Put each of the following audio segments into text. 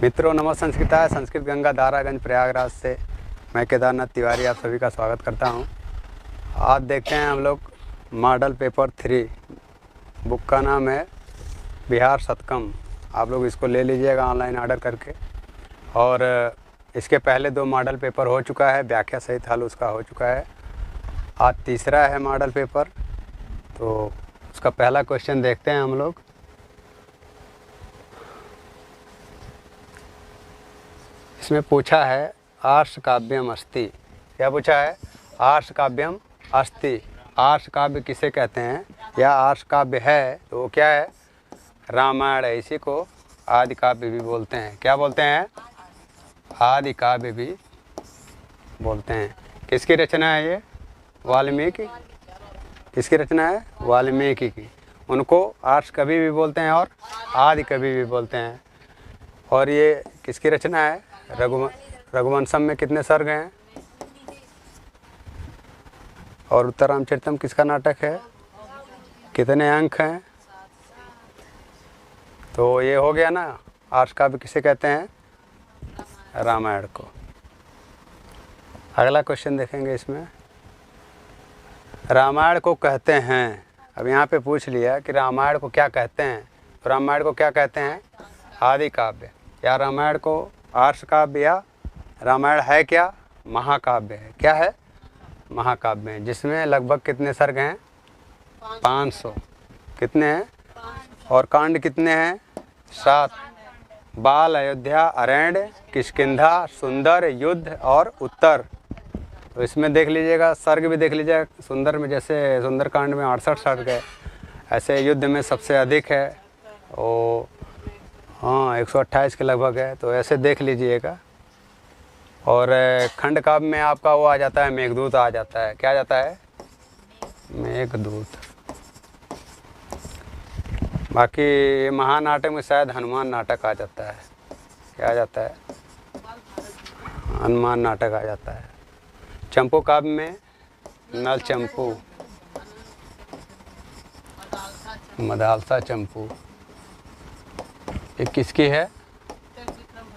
मित्रों नमः संस्कृताय। संस्कृत गंगा दारागंज प्रयागराज से मैं केदारनाथ तिवारी आप सभी का स्वागत करता हूं। आज देखते हैं हम लोग मॉडल पेपर 3 बुक का नाम है बिहार शतकम। आप लोग इसको ले लीजिएगा ऑनलाइन ऑर्डर करके। और इसके पहले 2 मॉडल पेपर हो चुका है, व्याख्या सहित हल उसका हो चुका है। आज तीसरा है मॉडल पेपर, तो उसका पहला क्वेश्चन देखते हैं हम लोग। इसमें पूछा है आर्ष काव्यम अस्ति। क्या पूछा है? आर्ष काव्यम अस्ति। आर्ष काव्य किसे कहते हैं या आर्ष काव्य है तो वो क्या है? रामायण है। इसी को आदि काव्य भी बोलते हैं। क्या बोलते हैं? आदि काव्य भी बोलते हैं। किसकी रचना है ये? वाल्मीकि। किसकी रचना है? वाल्मीकि की। उनको आर्ष कवि भी बोलते हैं और आदि कवि भी बोलते हैं। और ये किसकी रचना है? रघुवंशम में कितने सर्ग हैं? और उत्तरामचरितम किसका नाटक है? कितने अंक हैं? तो ये हो गया ना, आर्ष काव्य किसे कहते हैं? रामायण को। अगला क्वेश्चन देखेंगे इसमें। रामायण को कहते हैं, अब यहाँ पे पूछ लिया कि रामायण को क्या कहते हैं, तो रामायण को क्या कहते हैं? आदि काव्य। या रामायण को आर्ष काव्य या रामायण है क्या? महाकाव्य है। क्या है? महाकाव्य है, जिसमें लगभग कितने सर्ग हैं? 500। कितने हैं? और कांड कितने हैं? 7। बाल, अयोध्या, अरण्य, किष्किंधा, सुंदर, युद्ध और उत्तर। तो इसमें देख लीजिएगा, सर्ग भी देख लीजिएगा। सुंदर में जैसे सुंदरकांड में 68 सर्ग है, ऐसे युद्ध में सबसे अधिक है, वो 128 के लगभग है। तो ऐसे देख लीजिएगा। और खंड काव्य में आपका वो आ जाता है, मेघदूत आ जाता है। क्या आ जाता है? मेघदूत। बाकी महानाटक में शायद हनुमान नाटक आ जाता है। क्या आ जाता है? हनुमान नाटक आ जाता है। चंपू काव्य में नल चंपू, मदालसा चंपू। ये किसकी है?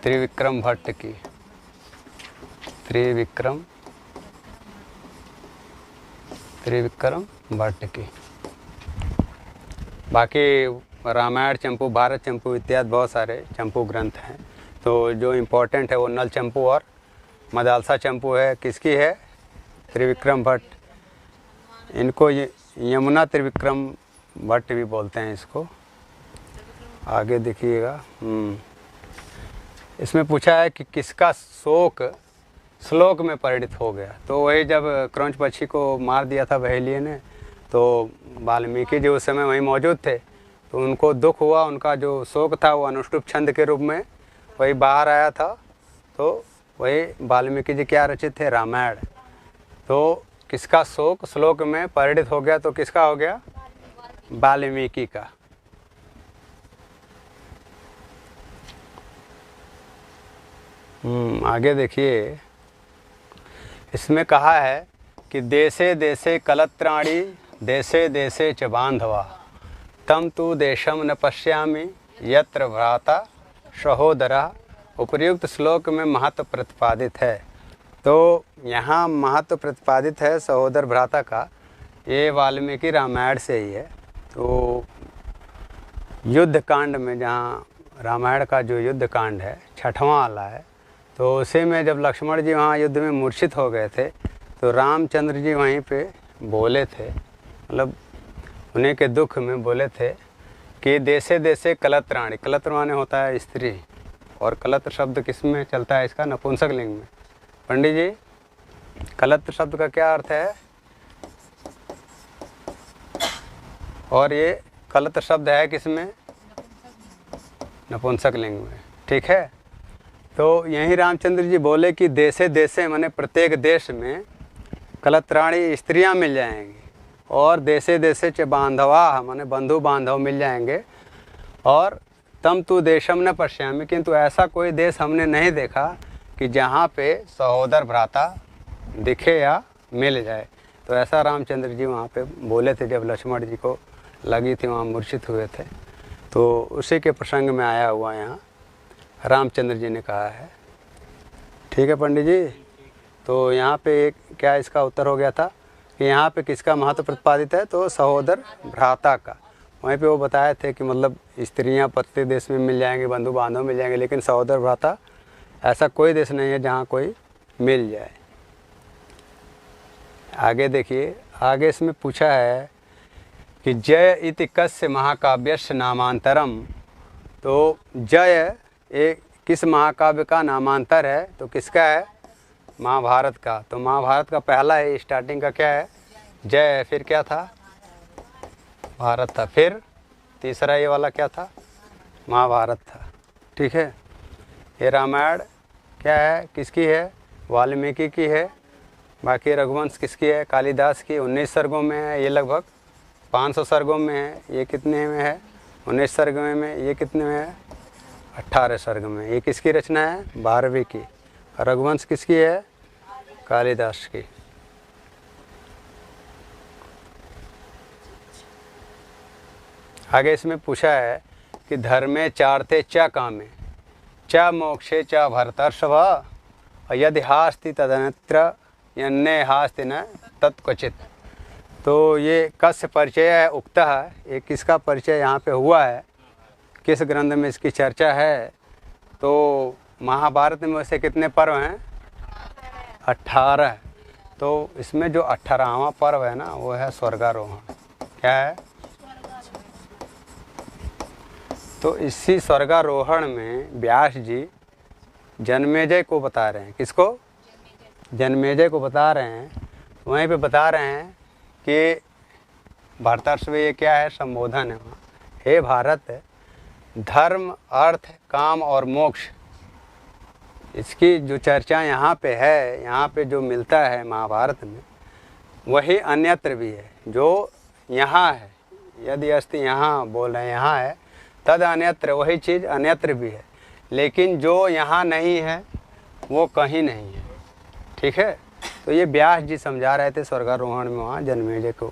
त्रिविक्रम भट्ट की। त्रिविक्रम भट्ट की। बाकी रामायण चंपू, भारत चंपू इत्यादि बहुत सारे चंपू ग्रंथ हैं। तो जो इम्पोर्टेंट है वो नल चंपू और मदालसा चंपू है। किसकी है? त्रिविक्रम भट्ट। इनको यमुना त्रिविक्रम भट्ट भी बोलते हैं इसको। आगे देखिएगा। इसमें पूछा है कि किसका शोक श्लोक में परिणित हो गया। तो वही जब क्रौंच पक्षी को मार दिया था बहेलिये ने, तो वाल्मीकि जी उस समय वहीं मौजूद थे, तो उनको दुख हुआ। उनका जो शोक था वो अनुष्टुप छंद के रूप में वही बाहर आया था। तो वही वाल्मीकि जी क्या रचित थे? रामायण। तो किसका शोक श्लोक में परिणित हो गया? तो किसका हो गया? वाल्मीकि का। आगे देखिए। इसमें कहा है कि देशे देशे कलत्राणि देशे देशे च बांधवा तम तु देशम न पश्यामि यत्र भ्राता सहोदरा। उपर्युक्त श्लोक में महत्व प्रतिपादित है। तो यहाँ महत्व प्रतिपादित है सहोदर भ्राता का। ये वाल्मीकि रामायण से ही है। तो युद्ध कांड में, जहाँ रामायण का जो युद्ध कांड है 6वां वाला है, तो उसी में जब लक्ष्मण जी वहाँ युद्ध में मूर्छित हो गए थे, तो रामचंद्र जी वहीं पे बोले थे, मतलब उन्हीं के दुख में बोले थे कि देशे देशे कलत्राणि। कलत्र माने होता है स्त्री, और कलत्र शब्द किस में चलता है? इसका नपुंसक लिंग में। पंडित जी, कलत्र शब्द का क्या अर्थ है? और ये कलत्र शब्द है किसमें? नपुंसक लिंग में। ठीक है। तो यहीं रामचंद्र जी बोले कि देशे देशे माने प्रत्येक देश में कलत्राणी स्त्रियां मिल जाएंगी, और देशे देशे च बांधवा माने बंधु बांधव मिल जाएंगे। और तम तु देशम न पश्यामि, किंतु ऐसा कोई देश हमने नहीं देखा कि जहाँ पे सहोदर भ्राता दिखे या मिल जाए। तो ऐसा रामचंद्र जी वहाँ पे बोले थे जब लक्ष्मण जी को लगी थी, वहाँ मूर्छित हुए थे। तो उसी के प्रसंग में आया हुआ यहाँ। रामचंद्र जी ने कहा है। ठीक है पंडित जी। तो यहाँ पे क्या इसका उत्तर हो गया था कि यहाँ पे किसका महत्व प्रतिपादित है, तो सहोदर भ्राता का। वहीं पे वो बताए थे कि मतलब स्त्रियाँ प्रत्येक देश में मिल जाएंगे, बंधु बांधव मिल जाएंगे, लेकिन सहोदर भ्राता ऐसा कोई देश नहीं है जहाँ कोई मिल जाए। आगे देखिए, आगे इसमें पूछा है कि जय इति कस्य महाकाव्यस्य नामांतरम। तो जय एक किस महाकाव्य का नामांतर है, तो किसका है, महाभारत का। तो महाभारत का पहला है, स्टार्टिंग का क्या है, जय, फिर क्या था, भारत था, फिर तीसरा ये वाला क्या था, महाभारत था। ठीक है। ये रामायण क्या है, किसकी है, वाल्मीकि की है। बाकी रघुवंश किसकी है, कालिदास की। 19 सर्गों में है, ये लगभग 500 सर्गों में है। ये कितने में है, 19 सर्ग में। ये कितने में है, 18 सर्ग में। ये किसकी रचना है, 12वीं की। रघुवंश किसकी है, कालिदास की। आगे इसमें पूछा है कि धर्मे चारते च कामे च मोक्षे च भरतर्षभ यदि हास्ति तदन्यत्र यन्ने हास्ति न तत्क्वचित। तो ये कस्य परिचय है उक्त है, ये किसका परिचय यहाँ पे हुआ है, किस ग्रंथ में इसकी चर्चा है। तो महाभारत में वैसे कितने पर्व हैं, 18। तो इसमें जो 18वां पर्व है ना, वो है स्वर्गारोहण। क्या है, तो इसी स्वर्गारोहण में व्यास जी जन्मेजय को बता रहे हैं। किसको, जन्मेजय को बता रहे हैं। वहीं पे बता रहे हैं कि भरतर्षभ, ये क्या है, संबोधन है वहाँ। हे भारत, धर्म, अर्थ, काम और मोक्ष, इसकी जो चर्चा यहाँ पे है, यहाँ पे जो मिलता है महाभारत में, वही अन्यत्र भी है। जो यहाँ है, यदि अस्ति यहाँ बोल रहे हैं, यहाँ है, तद अन्यत्र, वही चीज़ अन्यत्र भी है। लेकिन जो यहाँ नहीं है वो कहीं नहीं है। ठीक है। तो ये व्यास जी समझा रहे थे स्वर्गारोहण में वहाँ जन्मेजय को।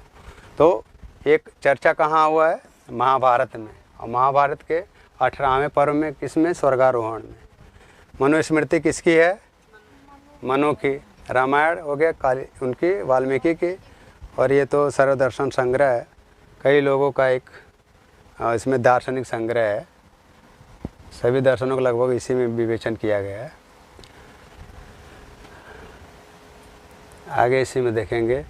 तो एक चर्चा कहाँ हुआ है, महाभारत में। और महाभारत के 18वें पर्व में, किसमें, स्वर्गारोहण में। मनुस्मृति किसकी है, मनु की। रामायण हो गया उनकी, वाल्मीकि की। और ये तो सर्वदर्शन संग्रह है, कई लोगों का एक इसमें दार्शनिक संग्रह है। सभी दर्शनों को लगभग इसी में विवेचन किया गया है। आगे इसी में देखेंगे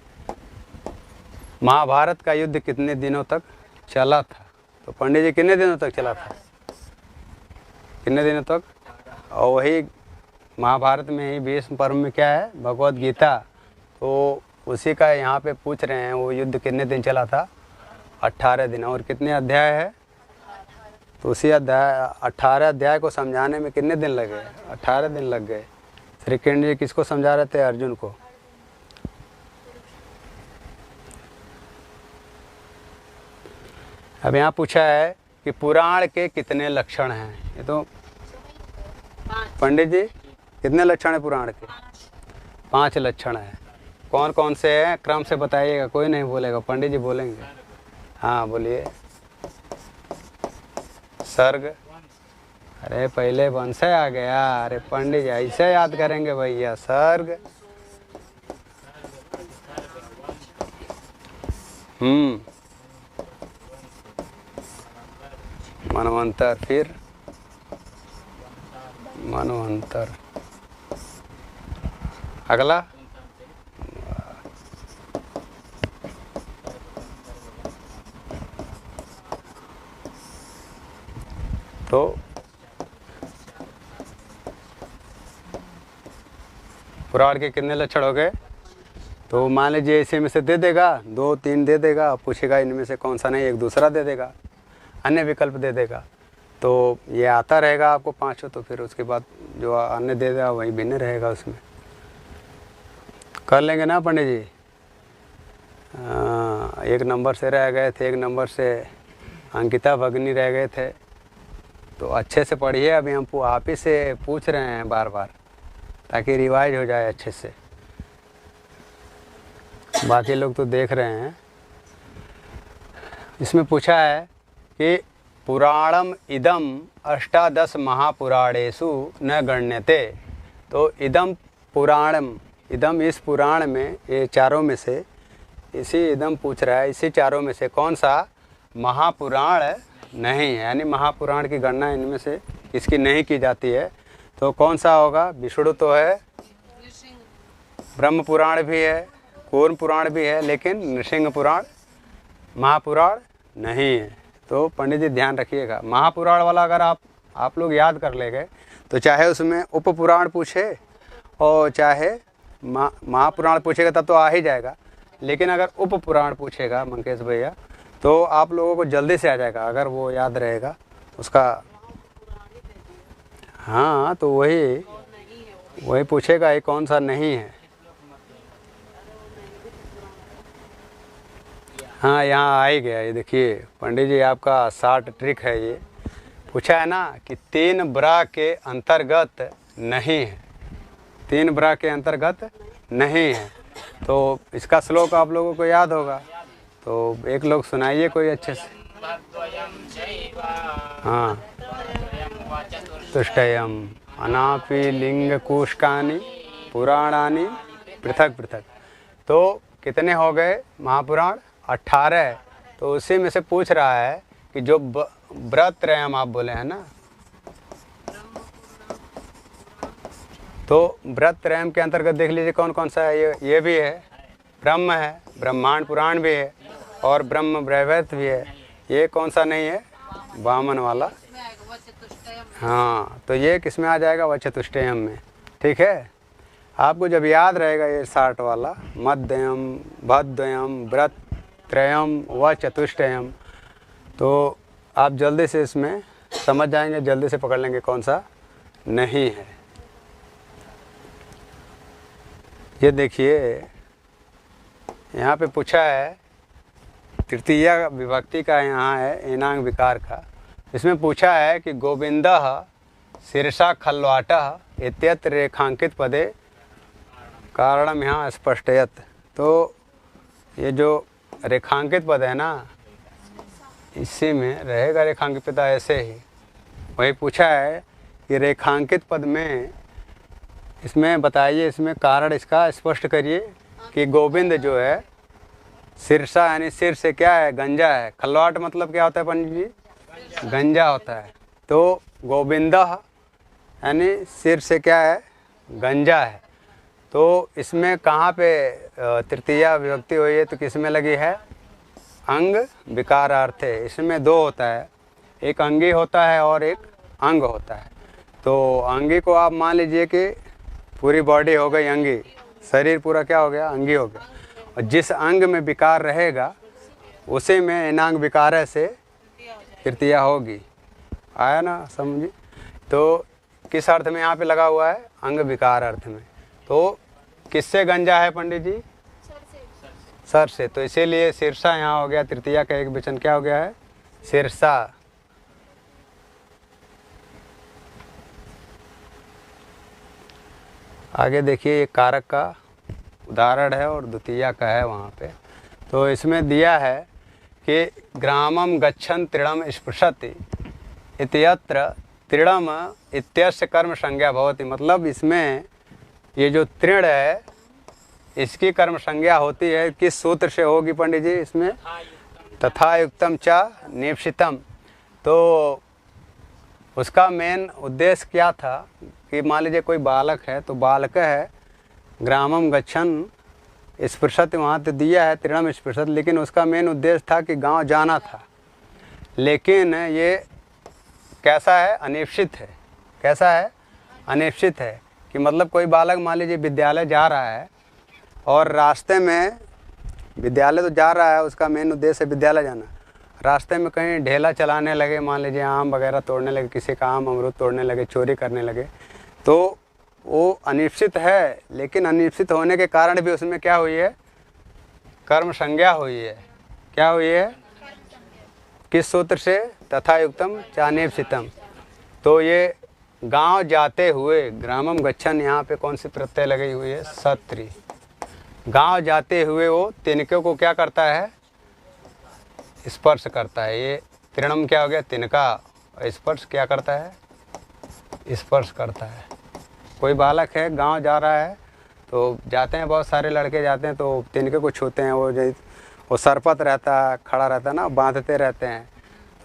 महाभारत का युद्ध कितने दिनों तक चला था। तो पंडित जी कितने दिनों तक चला था, कितने दिनों तक। और वही महाभारत में ही 20 पर्व में क्या है, भगवत गीता। तो उसी का यहाँ पे पूछ रहे हैं, वो युद्ध कितने दिन चला था, 18 दिन। और कितने अध्याय है, तो उसी अध्याय 18 अध्याय को समझाने में कितने दिन लगे, 18 दिन लग गए। श्री कृष्ण जी किसको समझा रहे थे, अर्जुन को। अब यहाँ पूछा है कि पुराण के कितने लक्षण हैं। ये तो पंडित जी कितने लक्षण है पुराण के, 5 लक्षण है। कौन कौन से हैं, क्रम से बताइएगा, कोई नहीं बोलेगा, पंडित जी बोलेंगे। हाँ बोलिए। सर्ग, अरे पहले वंश आ गया। अरे पंडित जी ऐसे याद करेंगे भैया। सर्ग, मनवंतर, फिर मनवंतर, अगला तो पुराण के कितने लक्षण हो गए। तो मान लीजिए इसी में से दे देगा, 2-3 दे देगा, पूछेगा इनमें से कौन सा नहीं, एक दूसरा दे देगा, अन्य विकल्प दे देगा। तो ये आता रहेगा आपको 5। तो फिर उसके बाद जो अन्य दे देगा वही भिन्न रहेगा, उसमें कर लेंगे ना पंडित जी। 1 नंबर से रह गए थे, 1 नंबर से अंकिता भगनी रह गए थे। तो अच्छे से पढ़िए। अभी हम आप ही से पूछ रहे हैं बार बार, ताकि रिवाइज हो जाए अच्छे से। बाकी लोग तो देख रहे हैं। इसमें पूछा है कि पुराणम इदम अष्टादश महापुराणेषु न गण्यते। तो इदम पुराणम, इदम इस पुराण में, ये चारों में से, इसी इदम पूछ रहा है, इसी चारों में से कौन सा महापुराण नहीं है, यानी महापुराण की गणना इनमें से इसकी नहीं की जाती है। तो कौन सा होगा? विष्णु तो है, ब्रह्म पुराण भी है, कूर्म पुराण भी है, लेकिन नृसिंह पुराण महापुराण नहीं है। तो पंडित जी ध्यान रखिएगा, महापुराण वाला अगर आप लोग याद कर ले गए तो चाहे उसमें उप पुराण पूछे और चाहे महापुराण पूछेगा तब तो आ ही जाएगा, लेकिन अगर उप पुराण पूछेगा मंकेश भैया तो आप लोगों को जल्दी से आ जाएगा अगर वो याद रहेगा उसका। हाँ, तो वही पूछेगा ये कौन सा नहीं है। हाँ, यहाँ आ ही गया। ये देखिए पंडित जी आपका शार्ट ट्रिक है। ये पूछा है ना कि 3 ब्रा के अंतर्गत नहीं है, 3 ब्रा के अंतर्गत नहीं है। तो इसका श्लोक आप लोगों को याद होगा, तो एक लोग सुनाइए कोई अच्छे से। हाँ, तुष्टयम अनापि लिंग कुष्कानि पुराणानि पृथक पृथक। तो कितने हो गए महापुराण? 18। तो उसी में से पूछ रहा है कि जो व्रत त्रयम आप बोले हैं ना, तो व्रत त्रयम के अंतर्गत देख लीजिए कौन कौन सा है। ये भी है, ब्रह्म है, ब्रह्मांड पुराण भी है और ब्रह्म वैवर्त भी है। ये कौन सा नहीं है? वामन वाला। हाँ, तो ये किस में आ जाएगा? वचतुष्टयम में। ठीक है, आपको जब याद रहेगा ये 60 वाला, मध्यम भद्वयम व्रत त्रयम व चतुष्टयम, तो आप जल्दी से इसमें समझ जाएंगे, जल्दी से पकड़ लेंगे कौन सा नहीं है। ये देखिए यहाँ पे पूछा है, तृतीया विभक्ति का यहाँ है, एनांग विकार का। इसमें पूछा है कि गोविंदः शीर्षा खल्वाटः इत्यत्र रेखांकित पदे कारणम यहाँ स्पष्टयत। तो ये जो रेखांकित पद है ना, इसी में रहेगा रेखांकित पद ऐसे ही। वही पूछा है कि रेखांकित पद में इसमें बताइए, इसमें कारण इसका स्पष्ट करिए कि गोविंद जो है शीर्षा यानी सिर से क्या है? गंजा है। खल्वाट मतलब क्या होता है पंडित जी? गंजा होता है। तो गोविंदः यानी सिर से क्या है? गंजा है। तो इसमें कहाँ पे तृतीया विभक्ति हुई है? तो किस में लगी है? अंग विकारार्थ है। इसमें 2 होता है, एक अंगी होता है और एक अंग होता है। तो अंगी को आप मान लीजिए कि पूरी बॉडी हो गई अंगी, शरीर पूरा क्या हो गया? अंगी हो गया। और जिस अंग में विकार रहेगा उसी में एनांग विकार से तृतीया होगी। आया ना समझी? तो किस अर्थ में यहाँ पे लगा हुआ है? अंग विकार अर्थ में। तो किससे गंजा है पंडित जी? सर से। तो इसीलिए शीर्षा यहाँ हो गया, तृतीया का एक वचन क्या हो गया है? शीर्षा। आगे देखिए, ये कारक का उदाहरण है और द्वितीया का है वहाँ पे। तो इसमें दिया है कि ग्रामम गच्छन् तृणम स्पृशति इत्यत्र तृणम इत्यस्य कर्म संज्ञा भवति। मतलब इसमें ये जो तृण है इसकी कर्म संज्ञा होती है, किस सूत्र से होगी पंडित जी? इसमें तथा युक्तम च निप्सितम। तो उसका मेन उद्देश्य क्या था कि मान लीजिए कोई बालक है, तो बालक है ग्रामम गच्छन् स्पृशति, वहाँ तो दिया है तृणम स्पृशति, लेकिन उसका मेन उद्देश्य था कि गांव जाना था। लेकिन ये कैसा है? अनिश्चित है। कैसा है? अनिश्चित है कि मतलब कोई बालक मान लीजिए विद्यालय जा रहा है और रास्ते में, विद्यालय तो जा रहा है, उसका मेन उद्देश्य है विद्यालय जाना, रास्ते में कहीं ढेला चलाने लगे, मान लीजिए आम वगैरह तोड़ने लगे, किसी का आम अमरूद तोड़ने लगे, चोरी करने लगे, तो वो अनिश्चित है। लेकिन अनिश्चित होने के कारण भी उसमें क्या हुई है? कर्म संज्ञा हुई है। क्या हुई है? किस सूत्र से? तथा युक्तम चानिप्सितम। तो ये गांव जाते हुए, ग्रामम गच्छन् यहाँ पे कौन सी प्रत्यय लगी हुई है? सत्री। गांव जाते हुए वो तिनके को क्या करता है? स्पर्श करता है। ये तृणम क्या हो गया? तिनका। स्पर्श क्या करता है? स्पर्श करता है। कोई बालक है, गांव जा रहा है, तो जाते हैं, बहुत सारे लड़के जाते हैं, तो तिनके को छूते हैं। वो सरपत रहता है, खड़ा रहता है ना, बांधते रहते हैं।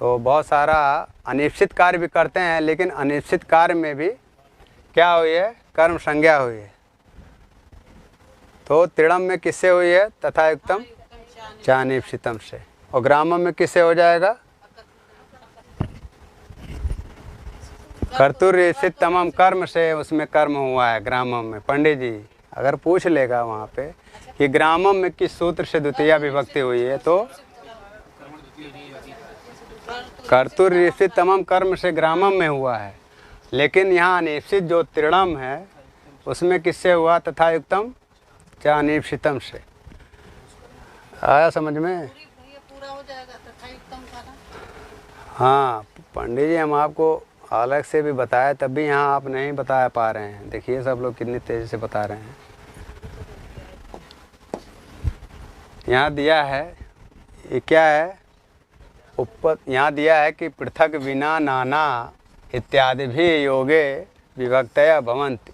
तो बहुत सारा अनिश्चित कार्य भी करते हैं, लेकिन अनिश्चित कार्य में भी क्या हुई है? कर्म संज्ञा हुई है। तो तृणम में किससे हुई है? तथा युक्तम चानिप्सितम से। और ग्रामम में किससे हो जाएगा? कर्तुर्यसित तमम कर्म से उसमें कर्म हुआ है ग्रामम में। पंडित जी अगर पूछ लेगा वहाँ पे कि ग्रामम में किस सूत्र से द्वितीया विभक्ति हुई है, तो कर्तुर्यसित तमम कर्म से ग्रामम में हुआ है। लेकिन यहाँ अनिश्चित जो तृणम है उसमें किससे हुआ? तथा युक्तम च अनिश्चितम से। आया समझ में? पूरा हो जाएगा तथा युक्तम का ना। हाँ पंडित जी, हम आपको अलग से भी बताया, तब भी यहाँ आप नहीं बता पा रहे हैं। देखिए सब लोग कितनी तेज़ी से बता रहे हैं। यहाँ दिया है, ये क्या है? यहाँ दिया है कि पृथक विना नाना इत्यादि भी योगे विभक्तया भवन्ति।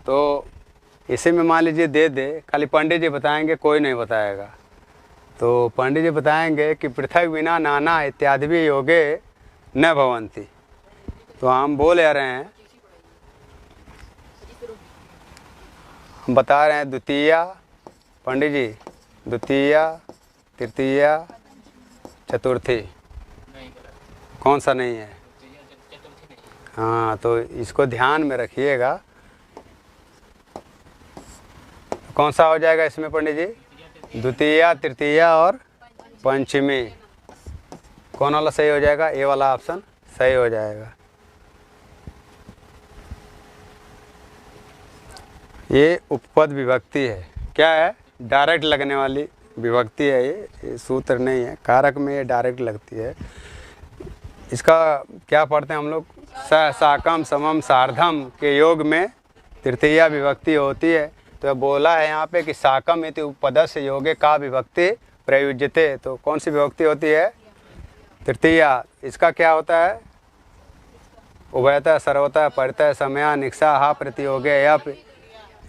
तो इसी में मान लीजिए दे दे, खाली पंडित जी बताएंगे, कोई नहीं बताएगा। तो पंडित जी बताएंगे कि पृथक विना नाना इत्यादि भी योगे न भवन्ति। तो हम बोल रहे हैं, हम बता रहे हैं द्वितीया, पंडित जी द्वितीया, तृतीया, चतुर्थी, कौन सा नहीं है? हाँ, तो इसको ध्यान में रखिएगा। कौन सा हो जाएगा इसमें पंडित जी? द्वितीया, तृतीया और पंचमी। कौन वाला सही हो जाएगा? ए वाला ऑप्शन सही हो जाएगा। ये उपपद विभक्ति है। क्या है? डायरेक्ट लगने वाली विभक्ति है। ये सूत्र नहीं है, कारक में ये डायरेक्ट लगती है। इसका क्या पढ़ते हैं हम लोग? स साकम समम सार्धम के योग में तृतीया विभक्ति होती है। तो बोला है यहाँ पे कि साकम इति उपपदस्य योगे का विभक्ति प्रयुज्यते। तो कौन सी विभक्ति होती है? तृतीया। इसका क्या होता है? उभयतः, सर्वतः, परितः, समया, निक्षा, हा प्रतियोगे यप।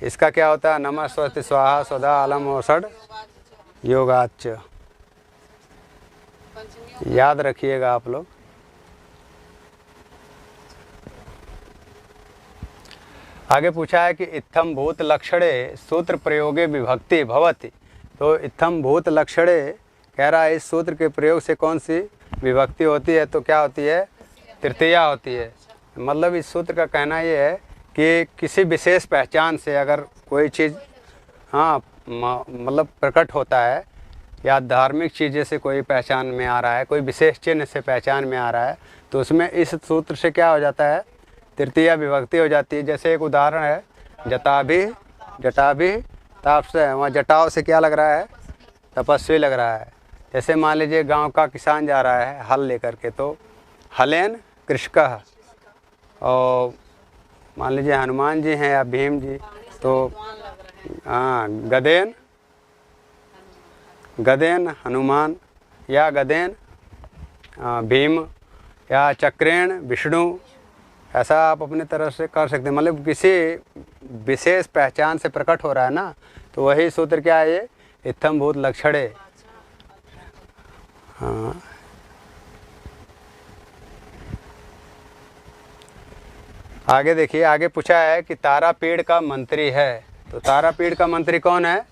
इसका क्या होता है? नमः, स्वस्ति, स्वाहा, स्वधा, अलम, औषध, योगाच। याद रखिएगा आप लोग। आगे पूछा है कि इत्थम भूत लक्षणे सूत्र प्रयोगे विभक्ति भवति। तो इत्थम भूत लक्षणे कह रहा है इस सूत्र के प्रयोग से कौन सी विभक्ति होती है? तो क्या होती है? तृतीया होती है। मतलब इस सूत्र का कहना ये है कि किसी विशेष पहचान से अगर कोई चीज़ मतलब प्रकट होता है, या धार्मिक चीज़ें से कोई पहचान में आ रहा है, कोई विशेष चिन्ह से पहचान में आ रहा है, तो उसमें इस सूत्र से क्या हो जाता है? तृतीया विभक्ति हो जाती है। जैसे एक उदाहरण है, जटाभि तापस है, वहाँ जटाओं से क्या लग रहा है? तपस्वी लग रहा है। जैसे मान लीजिए गांव का किसान जा रहा है हल लेकर के, तो हलेन कृषकः। और मान लीजिए हनुमान जी हैं या भीम जी, तो हाँ गदेन हनुमान, या गदेन भीम, या चक्रेण विष्णु। ऐसा आप अपने तरफ से कर सकते हैं। मतलब किसी विशेष पहचान से प्रकट हो रहा है ना, तो वही सूत्र क्या है? ये इत्थम भूत लक्षणे। हाँ, आगे देखिए, आगे पूछा है कि तारापीड़ का मंत्री है। तो तारापीड़ का मंत्री कौन है?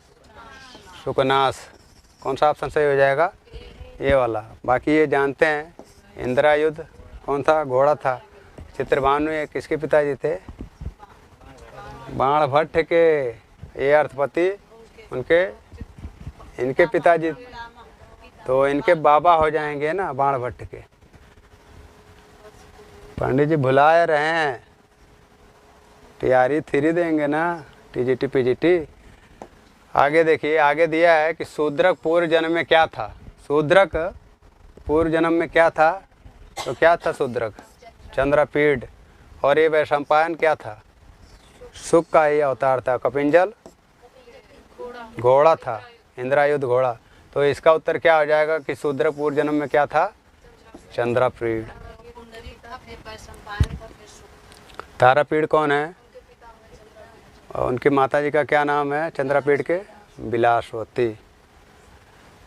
शुकनास। कौन सा ऑप्शन सही हो जाएगा? ये वाला। बाकी ये जानते हैं, इंद्रायुध कौन था? घोड़ा था। चित्रभानु ये किसके पिताजी थे? बाण भट्ट के। ये अर्थपति इनके पिताजी, तो इनके बाबा हो जाएंगे ना बाण भट्ट के। पंडित जी भुला रहे हैं, तैयारी 3 देंगे ना, टीजीटी पीजीटी। आगे देखिए, आगे दिया है कि शूद्रक पूर्व जन्म में क्या था? शूद्रक पूर्व जन्म में क्या था? तो क्या था शूद्रक? चंद्रपीड़। और ये वैशंपायन क्या था? सुख का ही अवतार था। कपिंजल घोड़ा था। इंद्रायुध घोड़ा। तो इसका उत्तर क्या हो जाएगा कि शूद्रक पूर्व जन्म में क्या था? चंद्रपीड़। कुंडली था, फिर वैशंपायन था, फिर शुक्र। तारापीड़ कौन है? और उनकी माता जी का क्या नाम है चंद्रपीड़ के? विलासवती।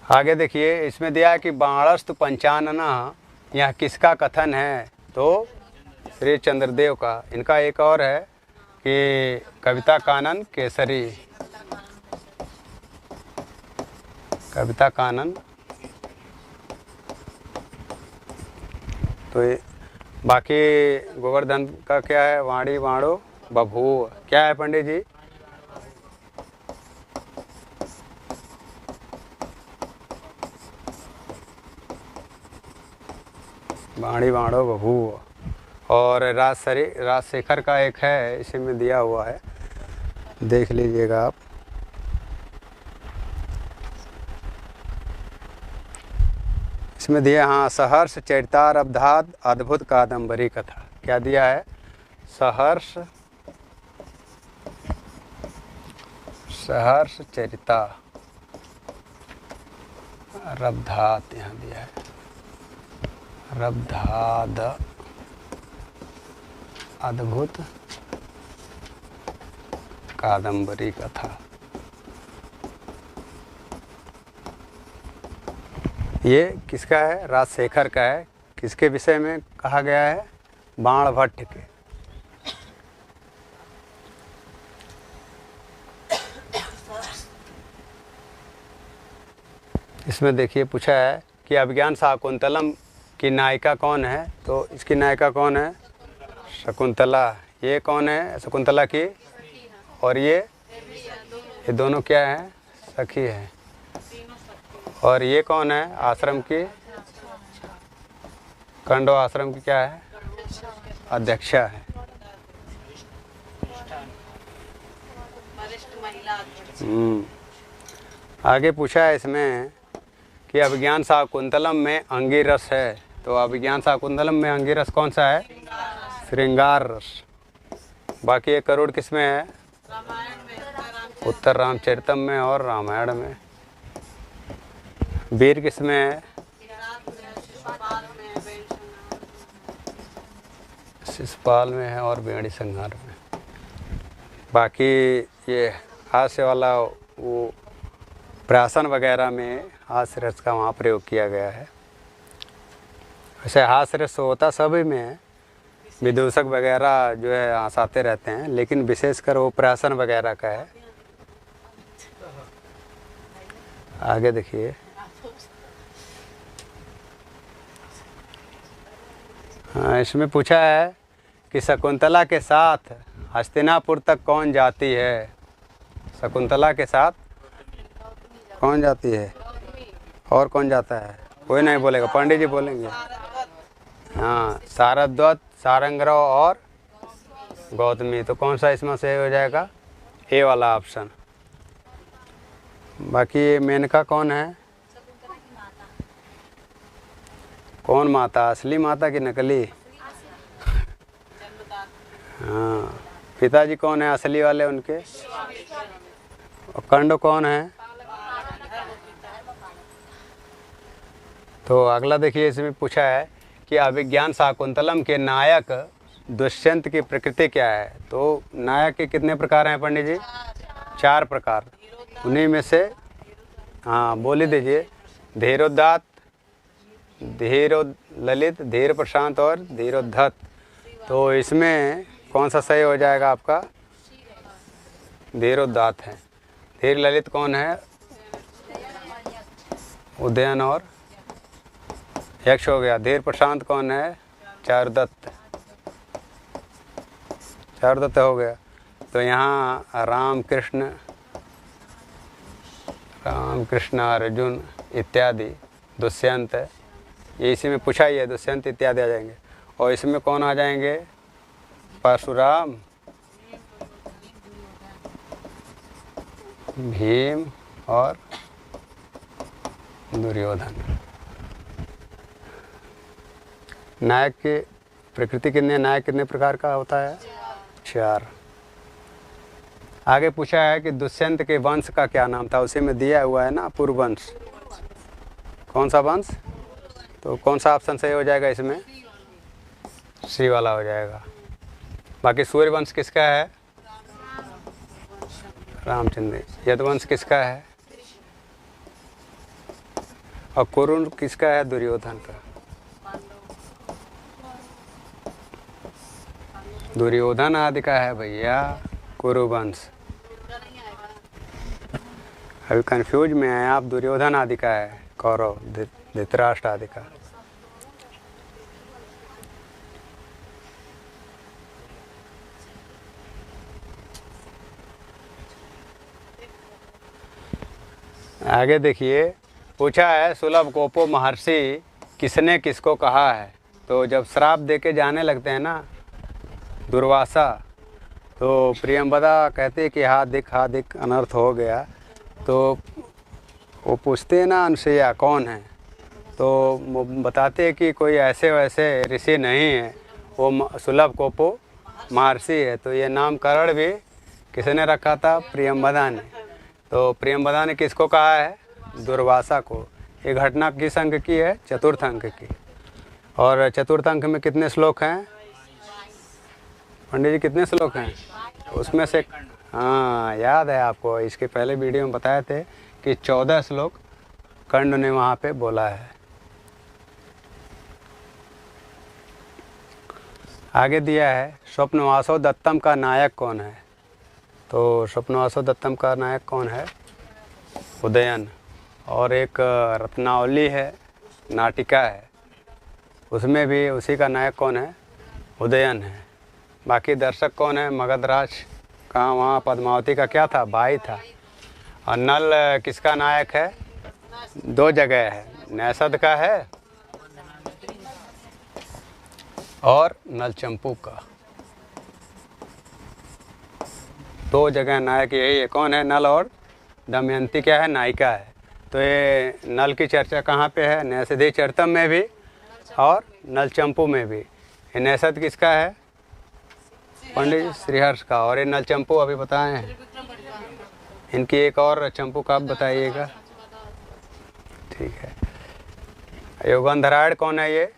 आगे देखिए, इसमें दिया है कि बाणस्तु पंचानना, यह किसका कथन है? तो श्री चंद्रदेव का। इनका एक और है कि कविता कानन केसरी, कविता कानन। तो बाकी गोवर्धन का क्या है? वाणी वाणो बभूव। क्या है पंडित जी? वाणी वाणो बभूव। और राजशेखर का एक है, इसी में दिया हुआ है, देख लीजिएगा आप। इसमें दिया, हाँ, सहर्ष चरितारब्धाद अद्भुत कादम्बरी कथा। क्या दिया है? सहर्ष चरिता रब्धात, यहाँ दिया है रब्धाद अद्भुत कादम्बरी कथा। ये किसका है? राजशेखर का है। किसके विषय में कहा गया है? बाण भट्ट के। इसमें देखिए पूछा है कि अभिज्ञान शाकुंतलम की नायिका कौन है? तो इसकी नायिका कौन है? शकुंतला। ये कौन है शकुंतला की? और ये दोनों क्या है? सखी है। और ये कौन है? आश्रम की, कंडो आश्रम की क्या है? अध्यक्षा है। आगे पूछा है इसमें कि अभिज्ञान शाकुंतलम में अंगिरस है। तो अभिज्ञान शाकुंतलम में अंगिरस कौन सा है? श्रृंगार रस। बाकी 1 करोड़ किस में है? उत्तर रामचरितम में और रामायण में। वीर किस में है? शिशुपाल में है और बेड़ी संहार में। बाकी ये हास्य वाला वो प्रासन वगैरह में हास्य रस का वहाँ प्रयोग किया गया है। वैसे हास्य रस होता सभी में है, विदूषक वगैरह जो है हंसाते रहते हैं, लेकिन विशेषकर वो प्रासन वगैरह का है। आगे देखिए, हाँ, इसमें पूछा है कि शकुंतला के साथ हस्तिनापुर तक कौन जाती है? शकुंतला के साथ कौन जाती है? और कौन जाता है? कोई नहीं बोलेगा, पंडित जी बोलेंगे। हाँ, सारद्वत, सारंगराव और गौतमी। तो कौन सा इसमें से हो जाएगा? ए वाला ऑप्शन। बाकी ये मेनका कौन है? कौन माता? असली माता की नकली? हाँ, पिताजी कौन है असली वाले उनके? और कंड कौन है? तो अगला देखिए, इसमें पूछा है कि अभिज्ञान शाकुंतलम के नायक दुष्यंत की प्रकृति क्या है? तो नायक के कितने प्रकार हैं पंडित जी? 4 प्रकार। उन्हीं में से, हाँ, बोली दीजिए। धीरोदात, धीरोललित, धीर प्रशांत और धीरोद्धत। तो इसमें कौन सा सही हो जाएगा आपका? धीरोदात है। धीर ललित कौन है? उदयन और यक्ष हो गया। धीर प्रशांत कौन है? चारुदत्त। चारुदत्त हो गया। तो यहाँ रामकृष्ण, अर्जुन इत्यादि, दुष्यंत, ये इसी में पूछा ही है, दुष्यंत इत्यादि आ जाएंगे। और इसमें कौन आ जाएंगे? परशुराम, भीम और दुर्योधन। नायक की प्रकृति कितने, नायक कितने प्रकार का होता है? 4। आगे पूछा है कि दुष्यंत के वंश का क्या नाम था? उसी में दिया हुआ है ना, पुरुवंश। कौन सा वंश? तो कौन सा ऑप्शन सही हो जाएगा इसमें? सी वाला हो जाएगा। बाकी सूर्यवंश किसका है? रामचंद्र। यदुवंश किसका है? और कुरुन किसका है? दुर्योधन का। दुर्योधन आदि का है भैया कुरुवंश। अभी कंफ्यूज में है आप, दुर्योधन आदि का है, कौरव धृतराष्ट्र आदि का। आगे देखिए, पूछा है सुलभ कोपो महर्षि किसने किसको कहा है। तो जब श्राप देके जाने लगते हैं ना दुर्वासा, तो प्रियंवदा कहते कि हार्दिक हार्दिक अनर्थ हो गया। तो वो पूछते हैं ना अनुसैया कौन है, तो वो बताते हैं कि कोई ऐसे वैसे ऋषि नहीं है, वो सुलभ कोपो महर्षि है। तो ये नामकरण भी किसने रखा था? प्रियंवदा ने। तो प्रियंवदा ने किसको कहा है? दुर्वासा को। ये घटना किस अंक की है? चतुर्थ अंक की। और चतुर्थ अंक में कितने श्लोक हैं पंडित जी? कितने श्लोक हैं उसमें से? हाँ याद है आपको, इसके पहले वीडियो में बताए थे कि 14 श्लोक कर्ण ने वहाँ पे बोला है। आगे दिया है स्वप्नवासो दत्तम का नायक कौन है। तो स्वप्नवासो दत्तम का नायक कौन है? उदयन। और एक रत्नावली है, नाटिका है, उसमें भी उसी का नायक कौन है? उदयन है। बाकी दर्शक कौन है? मगधराज का, वहाँ पद्मावती का क्या था? भाई था। और नल किसका नायक है? 2 जगह है, नैषद का है और नल चंपू का। 2 जगह नायक यही है। कौन है? नल और दमयंती क्या है? नायिका है। तो ये नल की चर्चा कहाँ पे है? नैषधि चरितम में भी और नल चंपू में भी। ये नैषद किसका है? पंडित श्रीहर्ष का। और ये नल चंपू अभी बताए हैं। इनकी एक और चंपू का आप बताइएगा। ठीक है। योगंधरायण कौन है? ये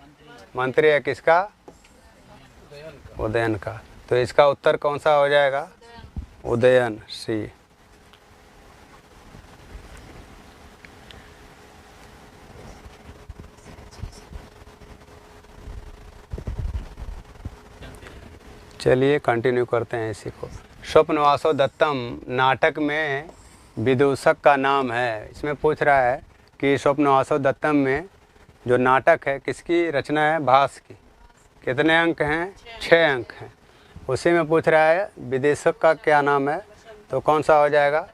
मंत्री है किसका? उदयन का। तो इसका उत्तर कौन सा हो जाएगा? उदयन, सी। चलिए कंटिन्यू करते हैं इसी को। स्वप्नवासो दत्तम नाटक में विदूषक का नाम है। इसमें पूछ रहा है कि स्वप्नवासो दत्तम में जो नाटक है किसकी रचना है? भास की। कितने अंक हैं? 6 अंक हैं। उसी में पूछ रहा है विदेशक का क्या नाम है। तो कौन सा हो जाएगा?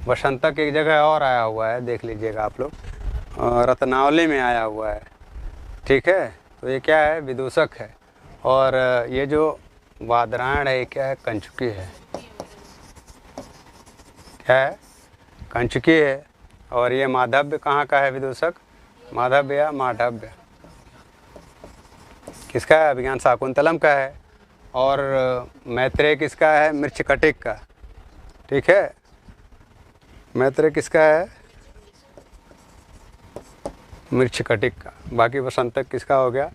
वसंतक एक जगह और आया हुआ है, देख लीजिएगा आप लोग, रत्नावली में आया हुआ है। ठीक है, तो ये क्या है? विदूषक है। और ये जो वादरायण है ये क्या है? कंचुकी है। क्या है? कंचुकी है। और ये माधव्य कहाँ का है? विदूषक माधव्य या माधव्य किसका है? अभिज्ञान शाकुंतलम का है। और मैत्रेय किसका है? मृच्छकटिक का। ठीक है, मैत्रेय किसका है? मृच्छकटिक का। बाकी वसंतक किसका हो गया?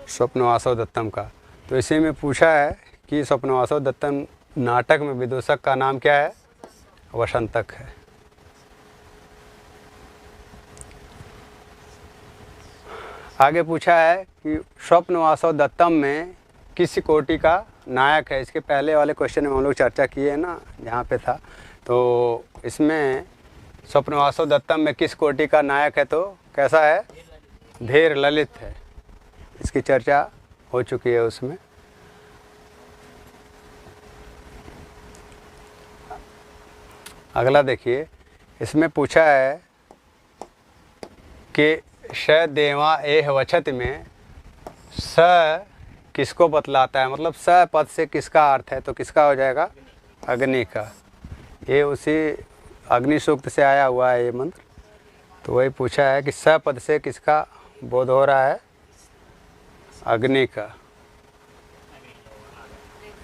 स्वप्नवासो दत्तम का। तो इसी में पूछा है कि स्वप्नवासो दत्तम नाटक में विदूषक का नाम क्या है? वसंतक है। आगे पूछा है कि स्वप्नवासो दत्तम में किस कोटि का नायक है। इसके पहले वाले क्वेश्चन में हम लोग चर्चा किए हैं ना, जहाँ पे था। तो इसमें स्वप्नवासो दत्तम में किस कोटि का नायक है? तो कैसा है? धीर ललित है। इसकी चर्चा हो चुकी है उसमें। अगला देखिए, इसमें पूछा है कि श देवा एह वचत में स किसको बतलाता है? मतलब स पद से किसका अर्थ है? तो किसका हो जाएगा? अग्नि का। ये उसी अग्नि सूक्त से आया हुआ है ये मंत्र। तो वही पूछा है कि स पद से किसका बोध हो रहा है? अग्नि का।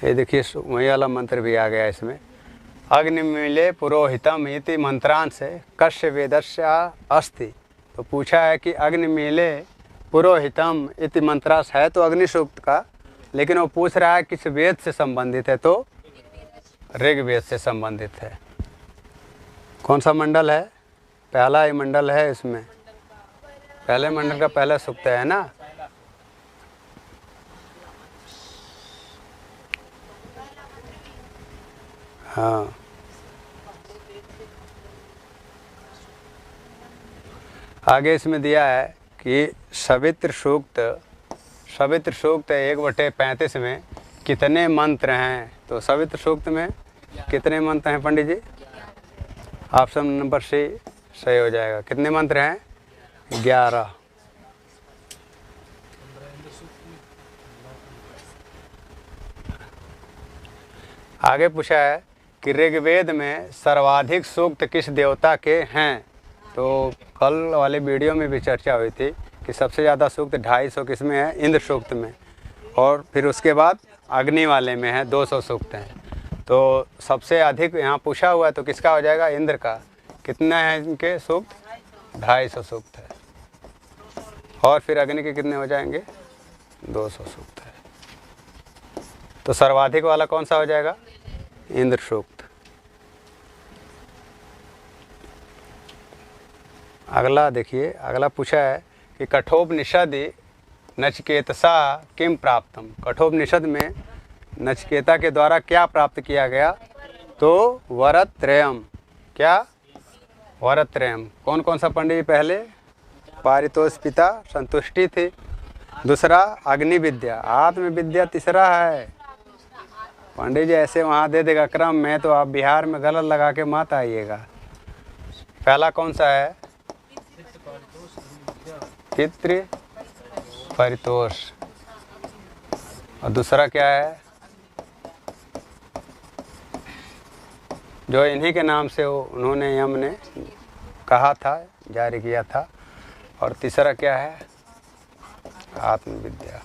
ये देखिए वही वाला मंत्र भी आ गया इसमें। अग्निमीले पुरोहितम इति मंत्रांश से कस्य वेदस्य अस्ति तो पूछा है कि अग्निमीले पुरोहितम इति मंत्रास है तो अग्नि सूक्त का, लेकिन वो पूछ रहा है किस वेद से संबंधित है, तो ऋग्वेद से संबंधित है। कौन सा मंडल है? पहला ही मंडल है इसमें, पहले मंडल का पहला सूक्त है ना। हाँ, आगे इसमें दिया है कि सवित्र सूक्त 1/35 में कितने मंत्र हैं। तो सवित्र सूक्त में कितने मंत्र हैं पंडित जी? ऑप्शन नंबर सी सही हो जाएगा। कितने मंत्र हैं? 11। आगे पूछा है कि ऋग्वेद में सर्वाधिक सूक्त किस देवता के हैं। तो कल वाले वीडियो में भी चर्चा हुई थी कि सबसे ज़्यादा सूक्त 250 किस में है? इंद्र सूक्त में, और फिर उसके बाद अग्नि वाले में है 200 सूक्त हैं। तो सबसे अधिक यहाँ पूछा हुआ है तो किसका हो जाएगा? इंद्र का। कितना है इनके सूक्त? 250 सूक्त है। और फिर अग्नि के कितने हो जाएंगे? 200 सूक्त है। तो सर्वाधिक वाला कौन सा हो जाएगा? इंद्र सूक्त। अगला देखिए, अगला पूछा है कि कठोपनिषद नचिकेतसा किम प्राप्तम। कठोपनिषद में नचिकेता के द्वारा क्या प्राप्त किया गया? तो वरत्रयम। क्या? वरत्रयम। कौन कौन सा पंडित जी? पहले पारितोष पिता संतुष्टि थी, दूसरा अग्नि विद्या, आत्मविद्या तीसरा है। पंडित जी ऐसे वहाँ दे देगा क्रम में तो आप बिहार में गलत लगा के मत आइएगा। पहला कौन सा है? पितृ परितोष। और दूसरा क्या है? जो इन्हीं के नाम से उन्होंने यम ने कहा था, जारी किया था। और तीसरा क्या है? आत्मविद्या,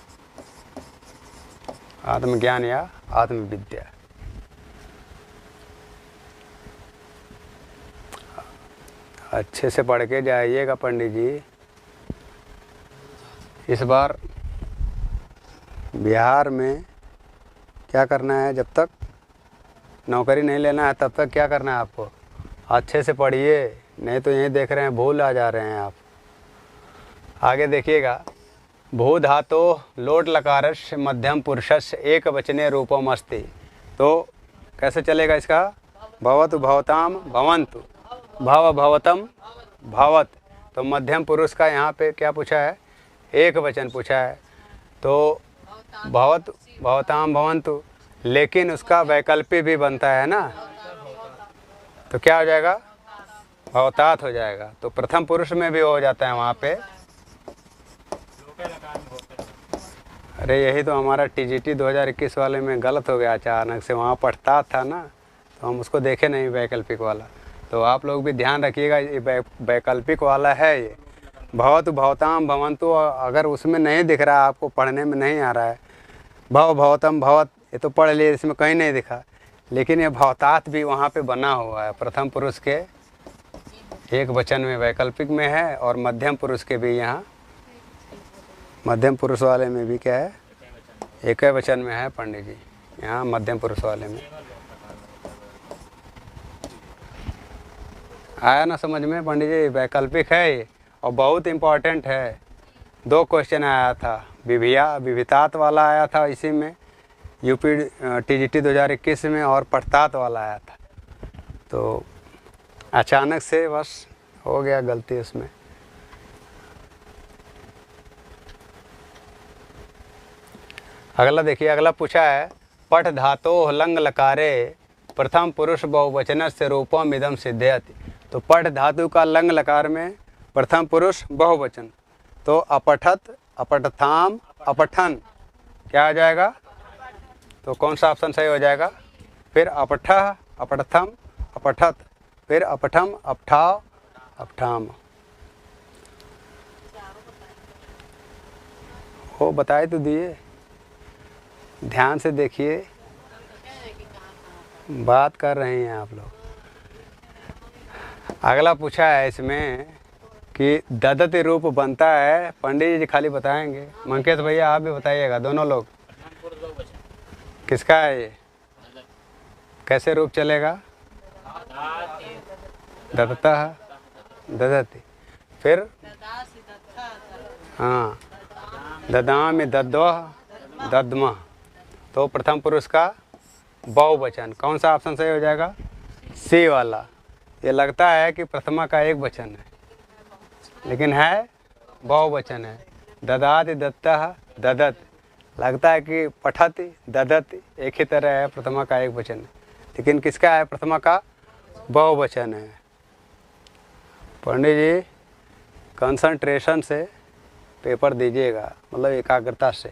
आत्मज्ञान या आत्मविद्या। अच्छे से पढ़ के जाइएगा पंडित जी। इस बार बिहार में क्या करना है, जब तक नौकरी नहीं लेना है तब तक क्या करना है आपको? अच्छे से पढ़िए, नहीं तो यहीं देख रहे हैं भूल आ जा रहे हैं आप। आगे देखिएगा, भू धातो लोट लकारस्य मध्यम पुरुषस्य एक वचने रूपम अस्ति। तो कैसे चलेगा इसका? भवतु भवताम भवन्तु, भव भवतम भवत। तो मध्यम पुरुष का यहाँ पे क्या पूछा है? एक वचन पूछा है। तो भवत भवताम भवन्तु, लेकिन उसका वैकल्पिक भी बनता है ना, तो क्या हो जाएगा? भवतात हो जाएगा। तो प्रथम पुरुष में भी हो जाता है वहाँ पे। अरे यही तो हमारा टीजीटी 2021 वाले में गलत हो गया अचानक से। वहाँ पढ़ता था ना तो हम उसको देखे नहीं वैकल्पिक वाला। तो आप लोग भी ध्यान रखिएगा, ये वैकल्पिक वाला है ये। भवतु भवताम भवन्तु, अगर उसमें नहीं दिख रहा, आपको पढ़ने में नहीं आ रहा है, भव भवतम भवत ये तो पढ़ लिए, इसमें कहीं नहीं दिखा। लेकिन ये भवतात भी वहाँ पे बना हुआ है। प्रथम पुरुष के एक वचन में वैकल्पिक में है, और मध्यम पुरुष के भी यहाँ मध्यम पुरुष वाले में भी क्या है? एक वचन में है पंडित जी, यहाँ मध्यम पुरुष वाले में। आया ना समझ में पंडित जी? वैकल्पिक है ये और बहुत इम्पोर्टेंट है। 2 क्वेश्चन आया था, विभितात वाला आया था इसी में यूपी टीजीटी 2021 में, और पढ़तात वाला आया था। तो अचानक से बस हो गया गलती उसमें। अगला देखिए, अगला पूछा है पठ धातो लंग लकारे प्रथम पुरुष बहुवचन से रूपम इदम सिद्ध्यति। तो पठ धातु का लंग लकार में प्रथम पुरुष बहुवचन, तो अपठत अपठथाम अपठन क्या आ जाएगा? तो कौन सा ऑप्शन सही हो जाएगा? फिर अपठ अपठथम अपठत, फिर अपठम अपठाव अपठाम। वो बताए तो दिए, ध्यान से देखिए, बात कर रहे हैं आप लोग। अगला पूछा है इसमें कि ददति रूप बनता है, पंडित जी खाली बताएंगे। मंकेश भैया आप भी बताइएगा, दोनों लोग। किसका है ये? कैसे रूप चलेगा? दत्तः ददति। फिर ददासी दत्ता हाँ, ददामि दद्वः दद्मः। तो प्रथम पुरुष का बहुवचन कौन सा ऑप्शन सही हो जाएगा? सी वाला। ये लगता है कि प्रथमा का एक वचन है, लेकिन है बहुवचन है। ददाति दत्तः ददत, लगता है कि पठति ददति, एक ही तरह है, प्रथमा का एक वचन है, लेकिन किसका है? प्रथमा का बहुवचन है। पंडित जी कंसंट्रेशन से पेपर दीजिएगा, मतलब एकाग्रता से।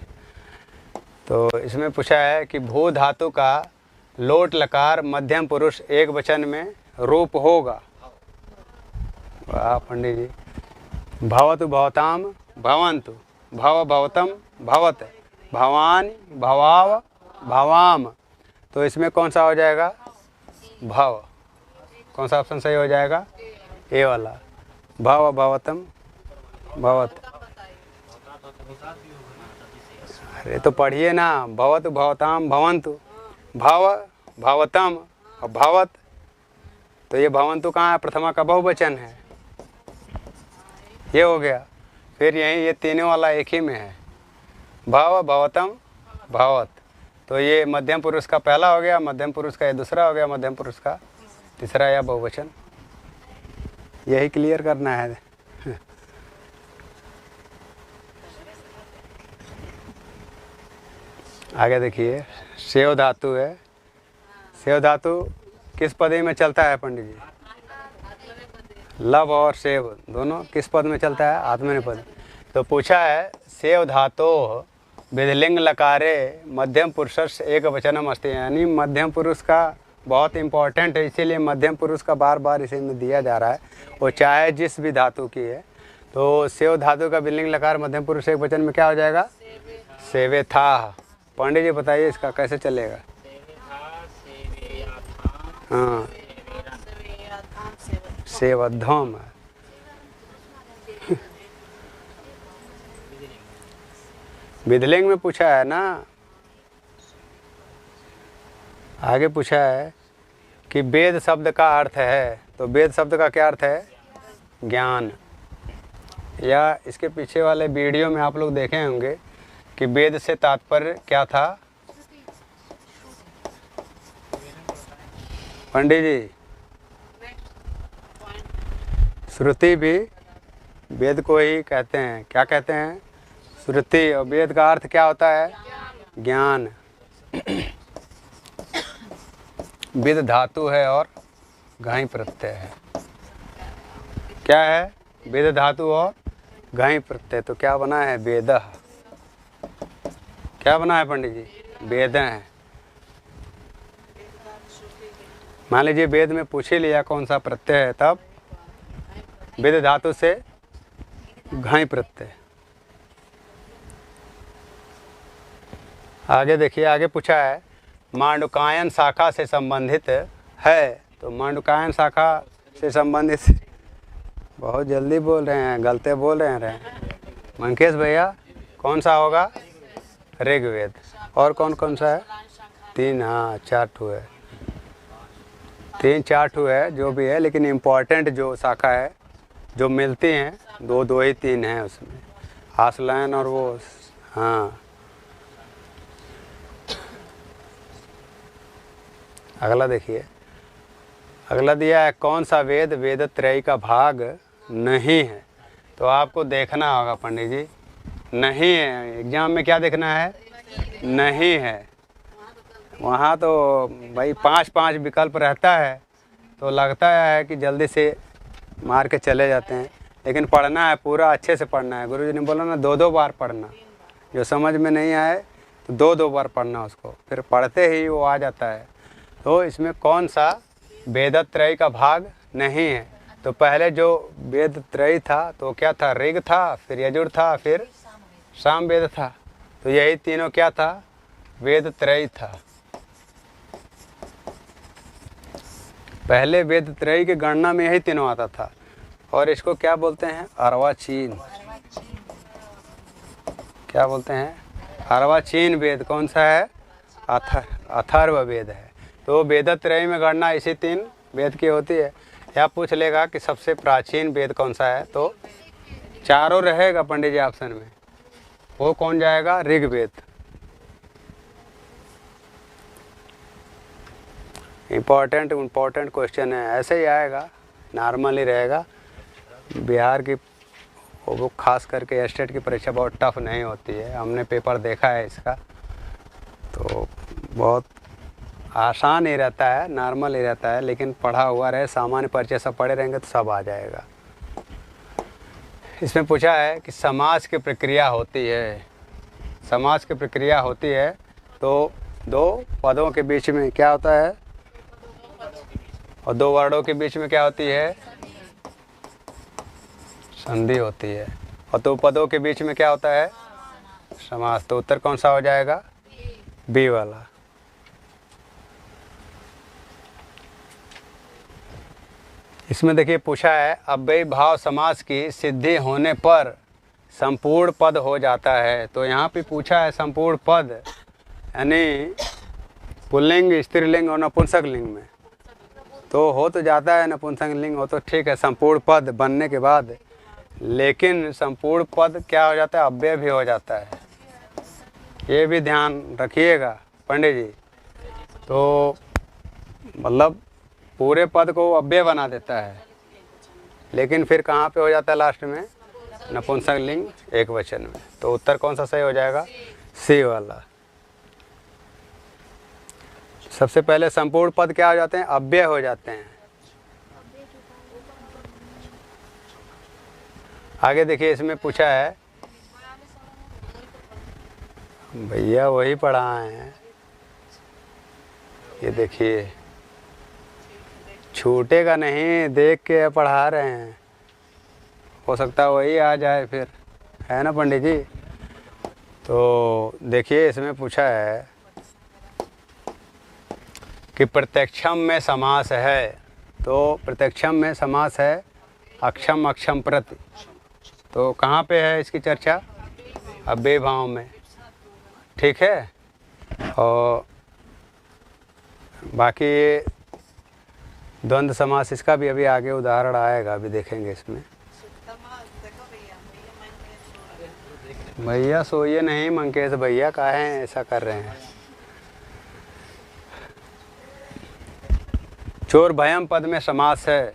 तो इसमें पूछा है कि भू धातु का लोट लकार मध्यम पुरुष एक वचन में रूप होगा। वाह पंडित जी। भवतु भवताम भवन्तु, भव भवतम भवत, भवानी भवाव भवाम। तो इसमें कौन सा हो जाएगा? भव। कौन सा ऑप्शन सही हो जाएगा? ए वाला। भव भवतम भवत। अरे तो पढ़िए ना, भवतु भवताम भवन्तु, भव भवतम और भवत। तो ये भवन्तु कहाँ है? प्रथमा का बहुवचन है, ये हो गया। फिर यही ये तीनों वाला एक ही में है, भव भवतम भवत। तो ये मध्यम पुरुष का पहला हो गया, मध्यम पुरुष का ये दूसरा हो गया, मध्यम पुरुष का तीसरा या बहुवचन। यही क्लियर करना है। आगे देखिए, सेव धातु है। सेव धातु किस पदवी में चलता है पंडित जी? लव और सेव दोनों किस पद में चलता है? आत्मनेपद। तो पूछा है सेव धातो विधिलिंग लकारे मध्यम पुरुष एक वचनम अस्ति, यानी मध्यम पुरुष का बहुत इंपॉर्टेंट है, इसीलिए मध्यम पुरुष का बार बार इसे में दिया जा रहा है, वो चाहे जिस भी धातु की है। तो सेव धातु का विधिलिंग लकार मध्यम पुरुष एक वचन में क्या हो जाएगा? सेवे था। पंडित जी बताइए इसका कैसे चलेगा? हाँ, सेवध्वम है। विधिलिंग में पूछा है ना, आगे पूछा है कि वेद शब्द का अर्थ है। तो वेद शब्द का क्या अर्थ है? ज्ञान। या इसके पीछे वाले वीडियो में आप लोग देखे होंगे कि वेद से तात्पर्य क्या था? पंडित जी, श्रुति भी वेद को ही कहते हैं। क्या कहते हैं? श्रुति। और वेद का अर्थ क्या होता है? ज्ञान। विद धातु है और घाई प्रत्यय है। क्या है? विद धातु और घाई प्रत्यय। तो क्या बना है? वेदः। क्या बना है पंडित जी? वेद है। मान लीजिए वेद में पूछ ही लिया कौन सा प्रत्यय है, तब वेद धातु से घाई प्रत्यय। आगे देखिए, आगे पूछा है मांडुकायन शाखा से संबंधित है। तो मांडुकायन शाखा से संबंधित, बहुत जल्दी बोल रहे हैं, गलते बोल रहे हैं मंकेश भैया। कौन सा होगा? ऋग्वेद। और कौन कौन सा है? तीन, हाँ 4 ठू है, 3-4 ठू है जो भी है, लेकिन इम्पोर्टेंट जो शाखा है जो मिलती हैं 2 ही 3 हैं उसमें, आसलायन और वो। हाँ, अगला देखिए, अगला दिया है कौन सा वेद वेदत्रयी का भाग नहीं है। तो आपको देखना होगा पंडित जी, नहीं है। एग्जाम में क्या देखना है? नहीं है। वहाँ तो भाई 5-5 विकल्प रहता है, तो लगता है कि जल्दी से मार के चले जाते हैं, लेकिन पढ़ना है, पूरा अच्छे से पढ़ना है। गुरुजी ने बोला ना 2-2 बार पढ़ना, जो समझ में नहीं आए तो 2-2 बार पढ़ना उसको, फिर पढ़ते ही वो आ जाता है। तो इसमें कौन सा वेदत्रयी का भाग नहीं है? तो पहले जो वेदत्रयी था तो क्या था? ऋग था, फिर यजुर था, फिर सामवेद था। तो यही तीनों क्या था? वेदत्रयी था। पहले वेदत्रयी की गणना में यही तीनों आता था, और इसको क्या बोलते हैं? अर्वाचीन। क्या बोलते हैं? अर्वाचीन वेद कौन सा है? अथर्व वेद है। तो वेदत्रय में गणना इसी 3 वेद की होती है। या पूछ लेगा कि सबसे प्राचीन वेद कौन सा है, तो चारों रहेगा पंडित जी ऑप्शन में। वो कौन जाएगा? ऋग्वेद। इम्पोर्टेंट क्वेश्चन है, ऐसे ही आएगा, नॉर्मल ही रहेगा। बिहार की वो खास करके स्टेट की परीक्षा बहुत टफ नहीं होती है, हमने पेपर देखा है इसका, तो बहुत आसान ही रहता है, नॉर्मल ही रहता है, लेकिन पढ़ा हुआ रहे, सामान्य परिचय सब पढ़े रहेंगे तो सब आ जाएगा। इसमें पूछा है कि समास की प्रक्रिया होती है, समास की प्रक्रिया होती है तो 2 पदों के बीच में क्या होता है, और 2 वर्डों के बीच में क्या होती है? संधि होती है। और 2 पदों के बीच में क्या होता है? समास। तो उत्तर कौन सा हो जाएगा? बी वाला। इसमें देखिए पूछा है अव्ययी भाव समास की सिद्धि होने पर संपूर्ण पद हो जाता है। तो यहाँ पे पूछा है संपूर्ण पद, यानी पुल्लिंग, स्त्रीलिंग और नपुंसक लिंग में तो हो तो जाता है, नपुंसक लिंग हो तो ठीक है संपूर्ण पद बनने के बाद, लेकिन संपूर्ण पद क्या हो जाता है? अव्यय भी हो जाता है। ये भी ध्यान रखिएगा पंडित जी। तो मतलब पूरे पद को अव्यय बना देता है, लेकिन फिर कहाँ पे हो जाता है लास्ट में? नपुंसक लिंग एक वचन में। तो उत्तर कौन सा सही हो जाएगा? सी वाला। सबसे पहले संपूर्ण पद क्या हो जाते हैं? अव्यय हो जाते हैं। आगे देखिए इसमें पूछा है, भैया वही पढ़ाए हैं, ये देखिए छूटेगा नहीं, देख के पढ़ा रहे हैं, हो सकता है वही आ जाए फिर, है ना पंडित जी। तो देखिए इसमें पूछा है कि प्रत्यक्षम में समास है, तो प्रत्यक्षम में समास है अक्षम अक्षम प्रति। तो कहाँ पे है इसकी चर्चा? अव्ययी भाव में, ठीक है। और बाकी ये द्वंद्व समास, इसका भी अभी आगे उदाहरण आएगा, अभी देखेंगे इसमें। भैया सोइए नहीं, मंकेश भैया काहे ऐसा कर रहे हैं? चोर भयम पद में समास है,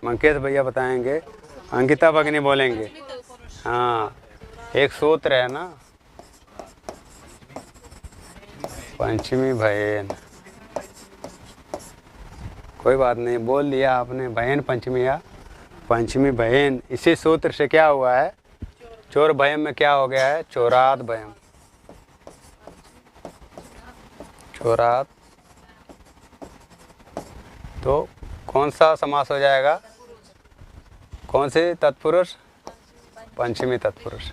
मंकेश भैया बताएंगे, अंकिता भगनी बोलेंगे। हाँ, एक सूत्र है ना, पंचमी बहन, कोई बात नहीं, बोल दिया आपने, बहन पंचमी या पंचमी बहन। इसी सूत्र से क्या हुआ है? चोर भयम में क्या हो गया है? चोरात भयम, चोरात। तो कौन सा समास हो जाएगा? कौन से तत्पुरुष? पंचमी तत्पुरुष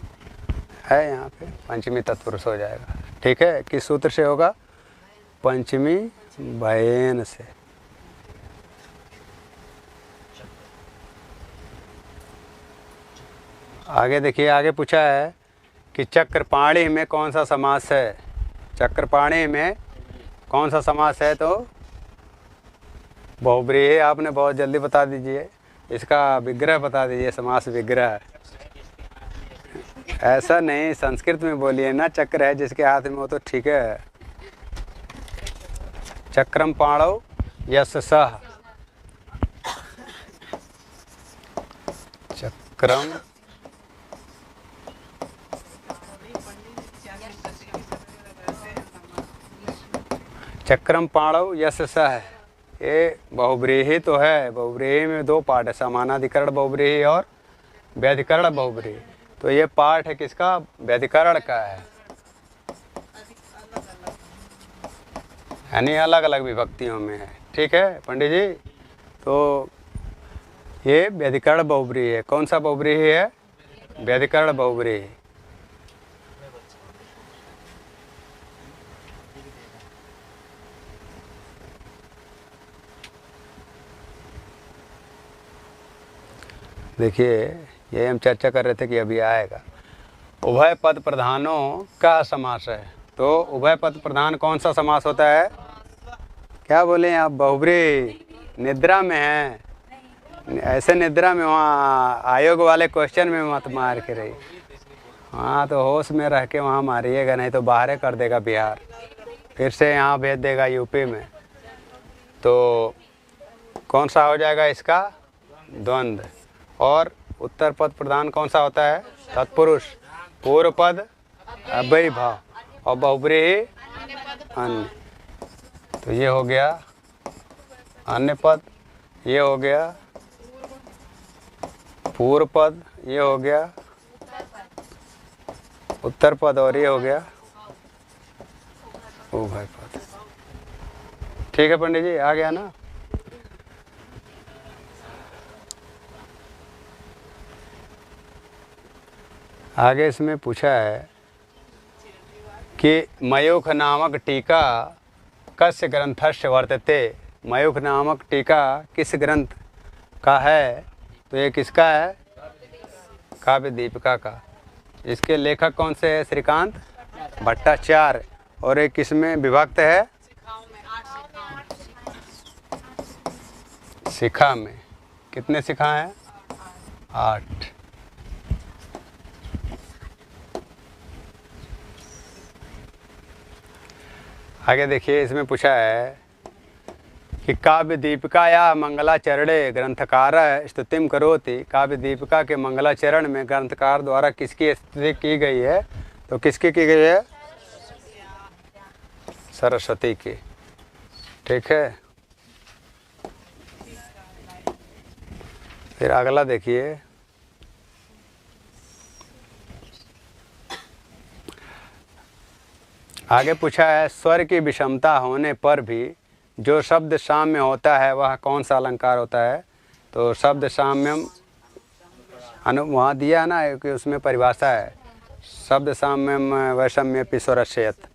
है, यहाँ पे पंचमी तत्पुरुष हो जाएगा, ठीक है। किस सूत्र से होगा? पंचमी बहन से। आगे देखिए, आगे पूछा है कि चक्रपाणी में कौन सा समास है? चक्रपाणी में कौन सा समास है? तो बहुब्रीहि आपने बहुत जल्दी बता दीजिए, इसका विग्रह बता दीजिए, समास विग्रह। ऐसा नहीं, संस्कृत में बोलिए ना, चक्र है जिसके हाथ में, वो तो ठीक है। चक्रम पाणौ यस्य सः, चक्रम चक्रम पाणौ यस्य सः, ये बहुब्रीहि तो है। बहुब्रीहि में 2 पाठ है, समानाधिकरण बहुब्रीहि और व्याधिकरण बहुब्रीहि। तो ये पाठ है किसका? व्याधिकरण का है, यानी अलग अलग विभक्तियों में है, ठीक है पंडित जी। तो ये व्याधिकरण बहुब्रीहि है। कौन सा बहुब्रीहि है? व्याधिकरण बहुब्रीहि। देखिए ये हम चर्चा कर रहे थे कि अभी आएगा। उभय पद प्रधानों का समास है। तो उभय पद प्रधान कौन सा समास होता है? क्या बोले आप? बहुब्री निद्रा में है, ऐसे निद्रा में, वहाँ आयोग वाले क्वेश्चन में मत मार के रही। हाँ तो होश में रह के वहाँ मारिएगा, नहीं तो बाहर कर देगा बिहार, फिर से यहाँ भेज देगा यूपी में। तो कौन सा हो जाएगा इसका? द्वंद्व। और उत्तर पद प्रधान कौन सा होता है? तत्पुरुष। पूर्व पद अव्ययी भाव और बहुब्री ही अन्य। तो ये हो गया अन्य पद, ये हो गया पूर्व पद, ये हो गया उत्तर पद और ये हो गया उभय पद। ठीक है पंडित जी, आ गया ना? आगे इसमें पूछा है कि मयूख नामक टीका कस्य ग्रंथस्य वर्तते। मयूख नामक टीका किस ग्रंथ का है? तो ये किसका है? काव्य दीपिका का। इसके लेखक कौन से है? श्रीकांत भट्टाचार्य। और ये किसमें विभक्त है? शिखा में। कितने शिखा हैं? 8। आगे देखिए इसमें पूछा है कि काव्य दीपिका या मंगलाचरणे ग्रंथकार स्तुतिम करोति। काव्य दीपिका के मंगलाचरण में ग्रंथकार द्वारा किसकी स्तुति की गई है? तो किसकी की गई है? सरस्वती की। ठीक है, फिर अगला देखिए। आगे पूछा है स्वर की विषमता होने पर भी जो शब्द साम्य होता है वह कौन सा अलंकार होता है? तो शब्द साम्यम वहाँ दिया ना कि उसमें परिभाषा है, शब्द साम्यम वैषम्य स्वरस्यत।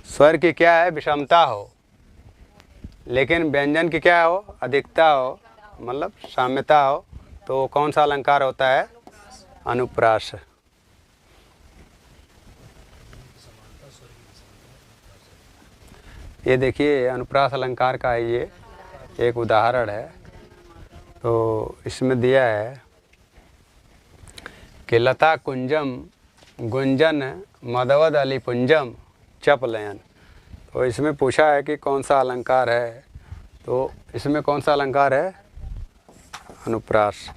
स्वर की क्या है? विषमता हो, लेकिन व्यंजन की क्या हो? अधिकता हो, मतलब साम्यता हो। तो कौन सा अलंकार होता है? अनुप्रास। ये देखिए अनुप्रास अलंकार का है, ये एक उदाहरण है। तो इसमें दिया है कि लता कुंजम गुंजन मदवद अली पुंजम चपलयन। तो इसमें पूछा है कि कौन सा अलंकार है? तो इसमें कौन सा अलंकार है? अनुप्रास।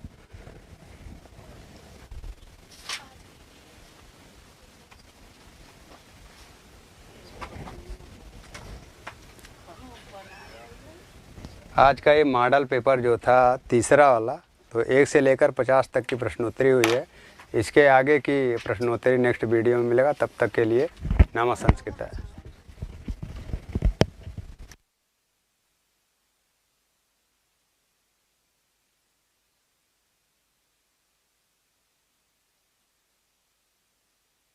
आज का ये मॉडल पेपर जो था तीसरा वाला, तो 1 से लेकर 50 तक की प्रश्नोत्तरी हुई है। इसके आगे की प्रश्नोत्तरी नेक्स्ट वीडियो में मिलेगा। तब तक के लिए नमः संस्कृत।